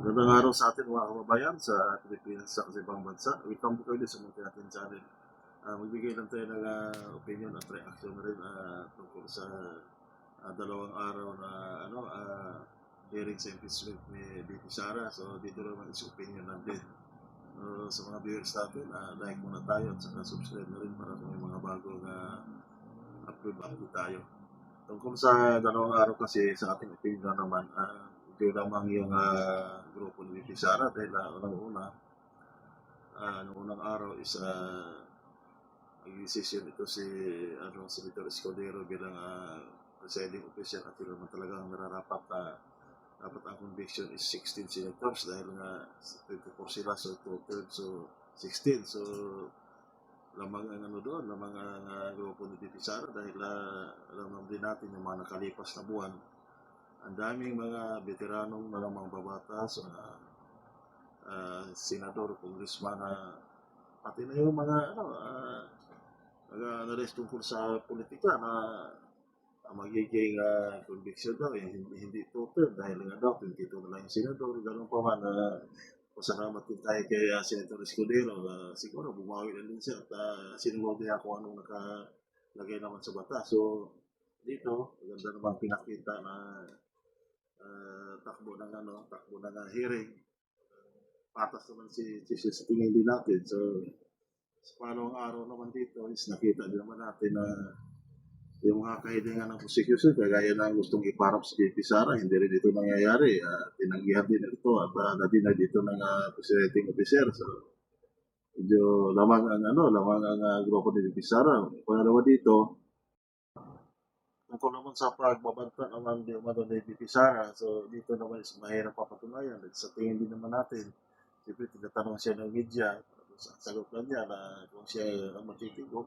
Magandang araw sa atin mga kababayan sa Pilipinas sa ibang bansa. Welcome po kayo sa mga ating channel. Magbigay lang tayo ng opinion at reaction na rin tungkol sa dalawang araw na hearing sa impeachment ni BP Sara. So dito naman is opinion lang din. Sa mga viewers natin, like muna tayo at saka subscribe na rin para kung may mga bagong upload tayo. Tungkol sa dalawang araw kasi sa ating opinion naman, ito lamang yung grupo ni BP Sara dahil unang araw is nag-decision ito si Senator Escudero bilang presiding official at yun naman talagang nararapat dapat ang conviction is 16 senators dahil nga 24 sila so total so 16 so lamang ang lamang ang grupo ni BP Sara dahil alam din natin yung mga nakalipas na buwan ang daming mga veteranong malamang babatas senador, congressman pati na yung mga analyst tungkol sa politika na magiging conviction daw hindi total dahil nga daw 22 na lang yung senador gano'n pa man pasalamat din tayo kay Senator Escudero siguro bumawi na din siya at sinunod niya kung anong nakalagay naman sa bata so dito maganda naman pinakita na takbo ng hearing patas naman si tingin din natin so sa panong araw naman dito is nakita din naman natin na yung mga kahilingan ng prosecution kagaya na gustong iparap si BP Sara hindi rin dito nangyayari tinanggihan din ito at nadinag dito ng presiding officer so medyo lamang ang grupo ni BP Sara pangalawa dito tungkol naman sa pagbabanta naman di umano ni BP Sara so dito naman is mahirap papatunayan sa tingin din naman natin siyempre tinatanong siya ng media sagot lang niya na kung siya ang matitigo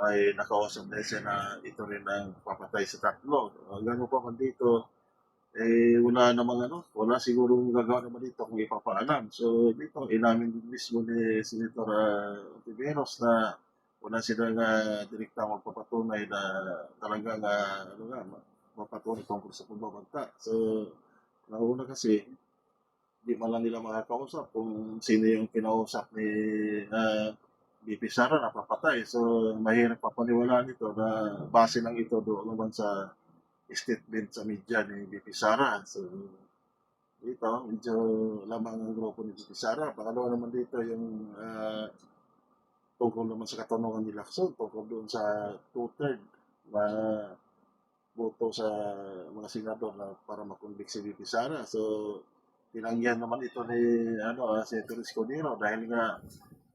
ay nakausap na siya na ito rin ang papatay sa tatlo. Gano'n pa man dito, wala siguro gagawa naman dito kung ipapaalam. So dito, inamin din mismo ni Senator Ontiveros na wala silang direktang magpapatunay na talagang mapatunay tungkol sa pagbabanta. So, nauna kasi, di man lang nila makakausap kung sino yung kinausap ni BP Sara na papatay. So, mahirap papaniwalaan ito na base lang ito doon naman sa statement sa media ni BP Sara. So, dito, medyo lamang ang grupo ni BP Sara. Pangalawa naman dito yung tungkol naman sa katanungan ni Lacson, tungkol doon sa 2/3 na boto sa mga senador na para makonvict si BP Sara. So, tinanggihan naman ito ni Senator Escudero dahil nga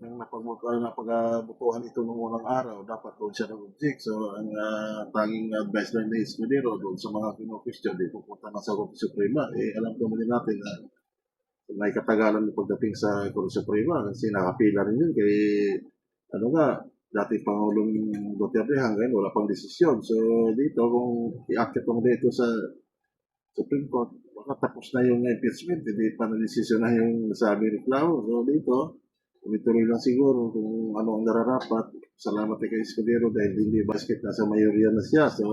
nang napagbutuhan ito noong unang araw, dapat doon siya nag-object. So, ang tanging advice na ni Escudero doon sa mga kino-question, di pupunta na sa Korte Suprema. Alam naman din natin na may katagalan na pagdating sa Korte Suprema kasi nakapila rin yun kay, dating Pangulong Duterte hanggang wala pang desisyon. So, dito, kung i-accept mo dito sa Supreme Court, baka tapos na yung impeachment, hindi pa na-desisyon na yung nasabi ni Clau. So, dito, tuloy lang siguro kung ano ang nararapat. Salamat kay Escudero dahil hindi basket nasa mayorya na siya. So,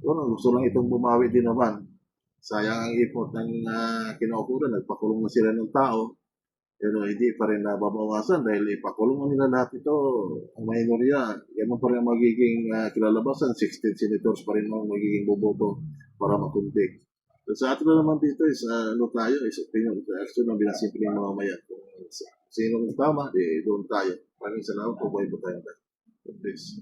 gusto lang itong bumawi din naman. Sayang ang effort ng kinaukulan. Nagpakulong na sila ng tao. Pero hindi pa rin nababawasan dahil ipakulong nila lahat ito. Ang mayorya, yan pa rin ang magiging kilalabasan. 16 senators pa rin ang magiging boboto para makonvict. So, sa atin na naman dito is tayo is opinion reaction ng binasimpleng mga mamayan. Kung sino ang tama, doon tayo. Maraming salamat po. Buhay po tayo. Please.